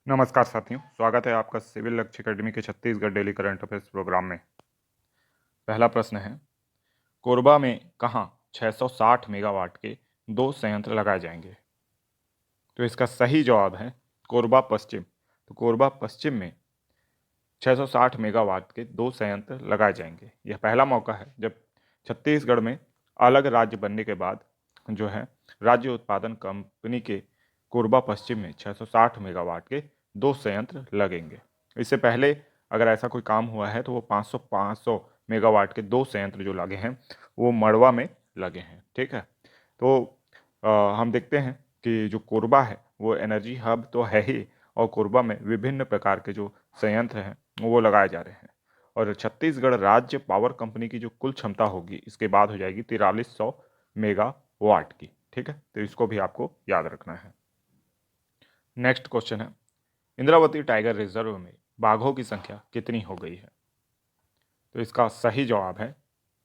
नमस्कार साथियों, स्वागत है आपका सिविल लक्ष्य अकेडमी के Chhattisgarh daily current affairs program में। पहला प्रश्न है, कोरबा में कहाँ 660 मेगावाट के दो संयंत्र लगाए जाएंगे? तो इसका सही जवाब है कोरबा पश्चिम। तो कोरबा पश्चिम में 660 मेगावाट के दो संयंत्र लगाए जाएंगे। यह पहला मौका है जब छत्तीसगढ़ में अलग राज्य बनने के बाद जो है राज्य उत्पादन कंपनी के कोरबा पश्चिम में 660 मेगावाट के दो संयंत्र लगेंगे। इससे पहले अगर ऐसा कोई काम हुआ है तो वो 500 मेगावाट के दो संयंत्र जो लगे हैं वो मड़वा में लगे हैं। ठीक है, तो हम देखते हैं कि जो कोरबा है वो एनर्जी हब तो है ही, और कोरबा में विभिन्न प्रकार के जो संयंत्र हैं वो लगाए जा रहे हैं। और छत्तीसगढ़ राज्य पावर कंपनी की जो कुल क्षमता होगी इसके बाद हो जाएगी 4300 मेगावाट की। ठीक है, तो इसको भी आपको याद रखना है। नेक्स्ट क्वेश्चन है, इंद्रावती टाइगर रिजर्व में बाघों की संख्या कितनी हो गई है? तो इसका सही जवाब है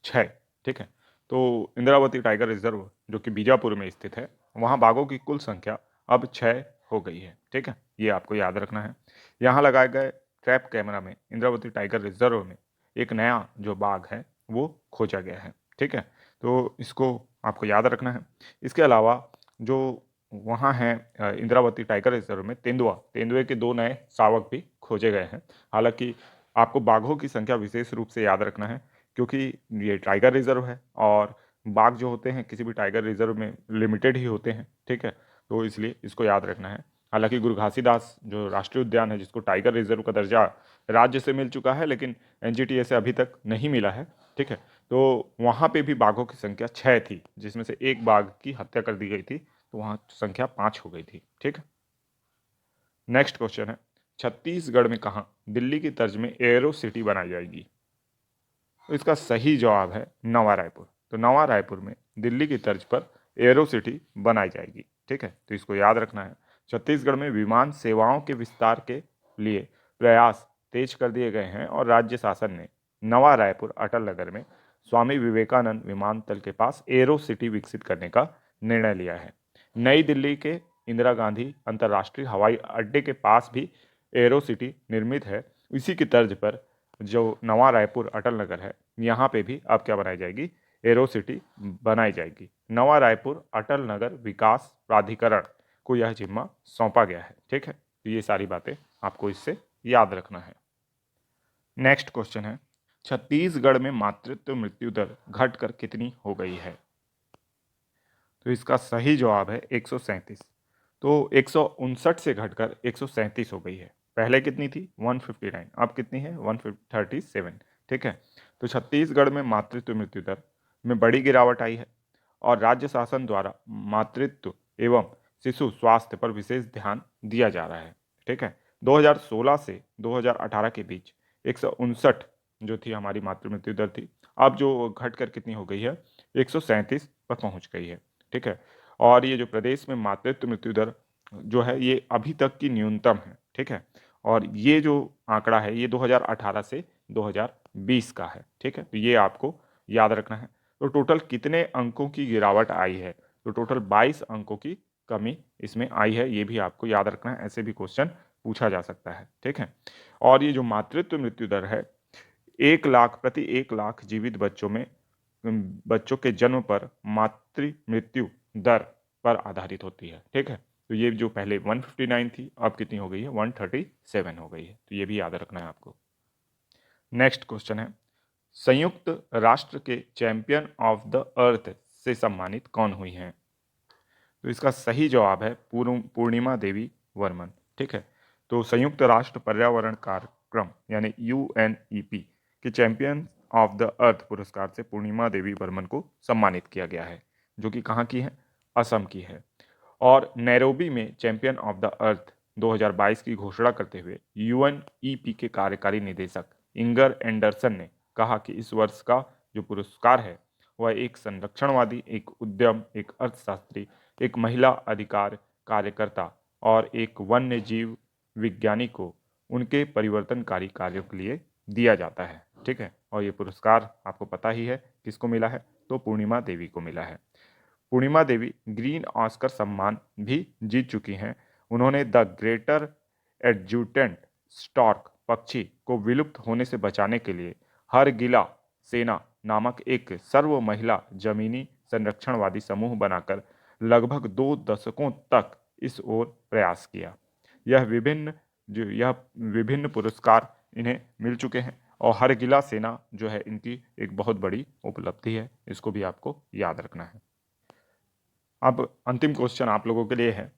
6। ठीक है, तो इंद्रावती टाइगर रिजर्व जो कि बीजापुर में स्थित है, वहाँ बाघों की कुल संख्या अब 6 हो गई है। ठीक है, ये आपको याद रखना है। यहाँ लगाए गए ट्रैप कैमरा में इंद्रावती टाइगर रिजर्व में एक नया जो बाघ है वो खोजा गया है। ठीक है, तो इसको आपको याद रखना है। इसके अलावा जो वहाँ है इंद्रावती टाइगर रिजर्व में तेंदुए के दो नए शावक भी खोजे गए हैं। हालांकि आपको बाघों की संख्या विशेष रूप से याद रखना है, क्योंकि ये टाइगर रिजर्व है और बाघ जो होते हैं किसी भी टाइगर रिजर्व में लिमिटेड ही होते हैं। ठीक है, तो इसलिए इसको याद रखना है। हालांकि गुरु घासीदास जो राष्ट्रीय उद्यान है जिसको टाइगर रिजर्व का दर्जा राज्य से मिल चुका है, लेकिन एनजीटी से अभी तक नहीं मिला है। ठीक है, तो वहाँ पे भी बाघों की संख्या 6 थी, जिसमें से एक बाघ की हत्या कर दी गई थी, तो वहाँ संख्या 5 हो गई थी। ठीक है, नेक्स्ट क्वेश्चन है, छत्तीसगढ़ में कहाँ दिल्ली की तर्ज में एयरो सिटी बनाई जाएगी? तो इसका सही जवाब है नवा रायपुर। तो नवा रायपुर में दिल्ली की तर्ज पर एयरो सिटी बनाई जाएगी। ठीक है, तो इसको याद रखना है। छत्तीसगढ़ में विमान सेवाओं के विस्तार के लिए प्रयास तेज कर दिए गए हैं और राज्य शासन ने नवा रायपुर अटल नगर में स्वामी विवेकानंद विमानतल के पास एयरो सिटी विकसित करने का निर्णय लिया है। नई दिल्ली के इंदिरा गांधी अंतर्राष्ट्रीय हवाई अड्डे के पास भी एयरो सिटी निर्मित है। इसी की तर्ज पर जो नवा रायपुर अटल नगर है यहाँ पे भी अब क्या बनाई जाएगी, एरो सिटी बनाई जाएगी। नवा रायपुर अटल नगर विकास प्राधिकरण को यह जिम्मा सौंपा गया है। ठीक है, तो ये सारी बातें आपको इससे याद रखना है। नेक्स्ट क्वेश्चन है, छत्तीसगढ़ में मातृत्व मृत्यु दर घटकर कितनी हो गई है? तो इसका सही जवाब है 137। तो 159 से घटकर 137 हो गई है। पहले कितनी थी? 159, अब कितनी है? 137। ठीक है, तो छत्तीसगढ़ में मातृत्व मृत्यु दर में बड़ी गिरावट आई है और राज्य शासन द्वारा मातृत्व एवं शिशु स्वास्थ्य पर विशेष ध्यान दिया जा रहा है। ठीक है, 2016 से 2018 के बीच 159 जो थी हमारी मातृ मृत्यु दर थी, अब जो घटकर कितनी हो गई है, 137 पर पहुंच गई है। ठीक है, और ये जो प्रदेश में मातृत्व मृत्यु दर जो है ये अभी तक की न्यूनतम है। ठीक है, और ये जो आंकड़ा है ये 2018 से 2020 का है। ठीक है, तो ये आपको याद रखना है। तो टोटल कितने अंकों की गिरावट आई है? तो टोटल 22 अंकों की कमी इसमें आई है, ये भी आपको याद रखना है, ऐसे भी क्वेश्चन पूछा जा सकता है। ठीक है, और ये जो मातृत्व मृत्यु दर है 1 लाख प्रति 1 लाख जीवित बच्चों में बच्चों के जन्म पर मातृ मृत्यु दर पर आधारित होती है। ठीक है, तो ये जो पहले 159 थी अब कितनी हो गई है? 137 हो गई है, तो ये भी याद रखना है आपको। नेक्स्ट क्वेश्चन है, संयुक्त राष्ट्र के चैंपियन ऑफ द अर्थ से सम्मानित कौन हुई हैं? तो इसका सही जवाब है पूर्णिमा देवी वर्मन। ठीक है, तो संयुक्त राष्ट्र पर्यावरण कार्यक्रम यानी यूएनईपी के चैंपियन ऑफ द अर्थ पुरस्कार से पूर्णिमा देवी वर्मन को सम्मानित किया गया है, जो कि कहाँ की है? असम की है। और नैरोबी में चैंपियन ऑफ द अर्थ 2022 की घोषणा करते हुए यूएनईपी के कार्यकारी निदेशक इंगर एंडरसन ने कहा कि इस वर्ष का जो पुरस्कार है वह एक संरक्षणवादी, एक उद्यम, एक अर्थशास्त्री, एक महिला अधिकार कार्यकर्ता और एक वन्य जीव विज्ञानी को उनके परिवर्तनकारी कार्यों के लिए दिया जाता है। ठीक है, और ये पुरस्कार आपको पता ही है किसको मिला है? तो पूर्णिमा देवी को मिला है। पूर्णिमा देवी ग्रीन ऑस्कर सम्मान भी जीत चुकी हैं। उन्होंने द ग्रेटर एडजुटेंट स्टॉर्क पक्षी को विलुप्त होने से बचाने के लिए हरगिला सेना नामक एक सर्व महिला जमीनी संरक्षणवादी समूह बनाकर लगभग 2 दशकों तक इस ओर प्रयास किया। यह विभिन्न पुरस्कार इन्हें मिल चुके हैं और हरगिला सेना जो है इनकी एक बहुत बड़ी उपलब्धि है, इसको भी आपको याद रखना है। अब अंतिम क्वेश्चन आप लोगों के लिए है।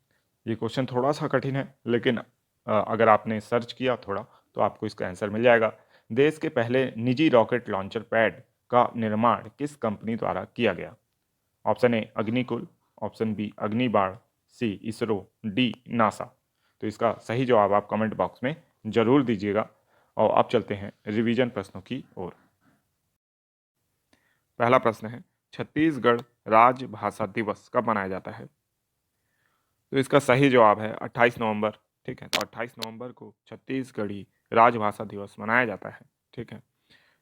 ये क्वेश्चन थोड़ा सा कठिन है, लेकिन अगर आपने सर्च किया थोड़ा तो आपको इसका आंसर मिल जाएगा। देश के पहले निजी रॉकेट लॉन्चर पैड का निर्माण किस कंपनी द्वारा किया गया? Option A Agnikul, option B Agnibaan, C ISRO, D NASA. तो इसका सही जवाब आप कमेंट बॉक्स में जरूर दीजिएगा। और अब चलते हैं रिवीजन प्रश्नों की ओर। पहला प्रश्न है, छत्तीसगढ़ राजभाषा दिवस कब मनाया जाता है? तो इसका सही जवाब है 28 नवंबर। ठीक है, तो 28 नवंबर को छत्तीसगढ़ी राजभाषा दिवस मनाया जाता है। ठीक है,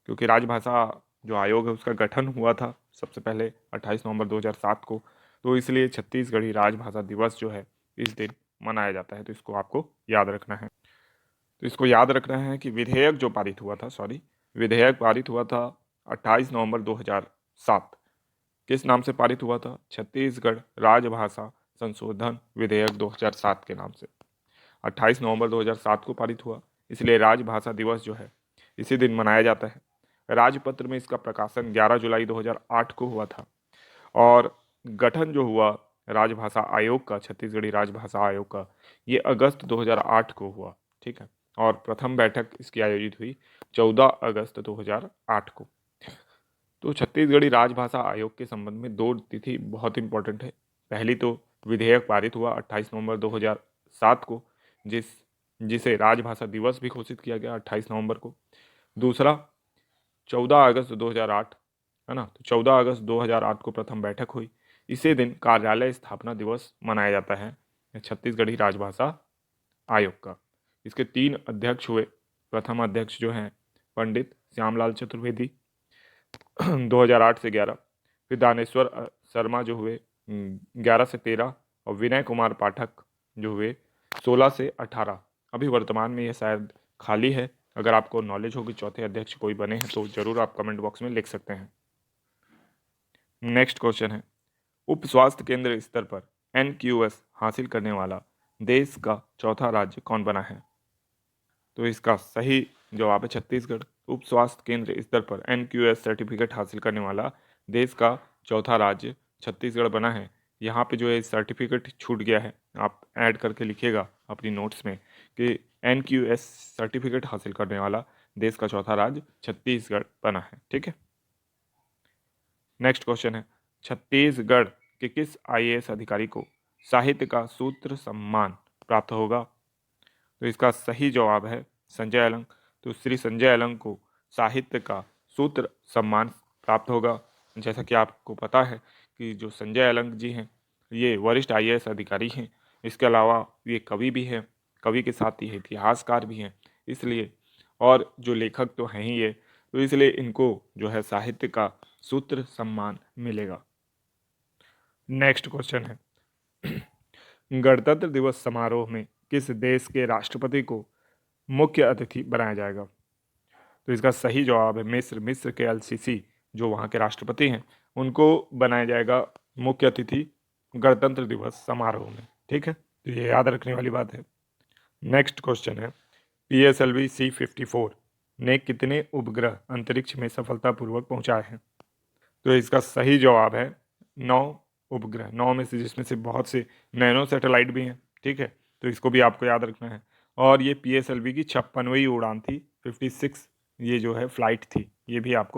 क्योंकि राजभाषा जो आयोग है उसका गठन हुआ था सबसे पहले 28 नवंबर 2007 को, तो इसलिए छत्तीसगढ़ी राजभाषा दिवस जो है इस दिन मनाया जाता है। तो इसको आपको याद रखना है। तो इसको याद रखना है कि विधेयक जो पारित हुआ था, विधेयक पारित हुआ था 28 नवंबर 2007। किस नाम से पारित हुआ था? छत्तीसगढ़ राजभाषा संशोधन विधेयक 2007 के नाम से 28 नवंबर 2007 को पारित हुआ, इसलिए राजभाषा दिवस जो है इसी दिन मनाया जाता है। राजपत्र में इसका प्रकाशन 11 जुलाई 2008 को हुआ था और गठन जो हुआ राजभाषा आयोग का, छत्तीसगढ़ी राजभाषा आयोग का, ये अगस्त 2008 को हुआ। ठीक है, और प्रथम बैठक इसकी आयोजित हुई 14 अगस्त 2008 को। तो छत्तीसगढ़ी राजभाषा आयोग के संबंध में 2 तिथि बहुत इंपॉर्टेंट है। पहली तो विधेयक पारित हुआ 28 नवंबर 2007 को, जिसे राजभाषा दिवस भी घोषित किया गया 28 नवंबर को। दूसरा 14 अगस्त 2008 है ना, तो 14 अगस्त 2008 को प्रथम बैठक हुई। इसी दिन कार्यालय स्थापना दिवस मनाया जाता है छत्तीसगढ़ी राजभाषा आयोग का। इसके 3 अध्यक्ष हुए। प्रथम अध्यक्ष जो हैं पंडित श्यामलाल चतुर्वेदी 2008 से 11, फिर दानेश्वर शर्मा जो हुए 11 से 13, और विनय कुमार पाठक जो हुए 16 से 18। अभी वर्तमान में ये शायद खाली है। अगर आपको नॉलेज होगी चौथे अध्यक्ष कोई बने हैं तो जरूर आप कमेंट बॉक्स में लिख सकते हैं। नेक्स्ट क्वेश्चन है, उप स्वास्थ्य केंद्र स्तर पर NQS हासिल करने वाला देश का चौथा राज्य कौन बना है? तो इसका सही जवाब है छत्तीसगढ़। उप स्वास्थ्य केंद्र स्तर पर NQS सर्टिफिकेट हासिल करने वाला देश का चौथा राज्य छत्तीसगढ़ बना है। यहाँ पे जो है सर्टिफिकेट छूट गया है, आप ऐड करके लिखिएगा अपनी नोट्स में कि NQS सर्टिफिकेट हासिल करने वाला देश का चौथा राज्य छत्तीसगढ़ बना है। ठीक है, नेक्स्ट क्वेश्चन है, छत्तीसगढ़ के किस IAS अधिकारी को साहित्य का सूत्र सम्मान प्राप्त होगा? तो इसका सही जवाब है संजय अलंग। तो श्री संजय अलंग को साहित्य का सूत्र सम्मान प्राप्त होगा। जैसा कि आपको पता है कि जो संजय अलंग जी हैं ये वरिष्ठ IAS अधिकारी हैं, इसके अलावा ये कवि भी हैं, कवि के साथ ही इतिहासकार भी हैं, इसलिए और जो लेखक तो हैं ही ये, तो इसलिए इनको जो है साहित्य का सूत्र सम्मान मिलेगा। नेक्स्ट क्वेश्चन है, गणतंत्र दिवस समारोह में किस देश के राष्ट्रपति को मुख्य अतिथि बनाया जाएगा? तो इसका सही जवाब है मिस्र के LCC जो वहाँ के राष्ट्रपति हैं उनको बनाया जाएगा मुख्य अतिथि गणतंत्र दिवस समारोह में। ठीक है, तो ये याद रखने वाली बात है। नेक्स्ट क्वेश्चन है, PSLV C-54 ने कितने उपग्रह अंतरिक्ष में सफलतापूर्वक पहुंचाए हैं? तो इसका सही जवाब है 9 उपग्रह, 9 में से, जिसमें से बहुत से नैनो सैटेलाइट भी हैं। ठीक है, तो इसको भी आपको याद रखना है। और ये PSLV की 56वीं उड़ान थी, 56 ये जो है फ्लाइट थी, ये भी आपको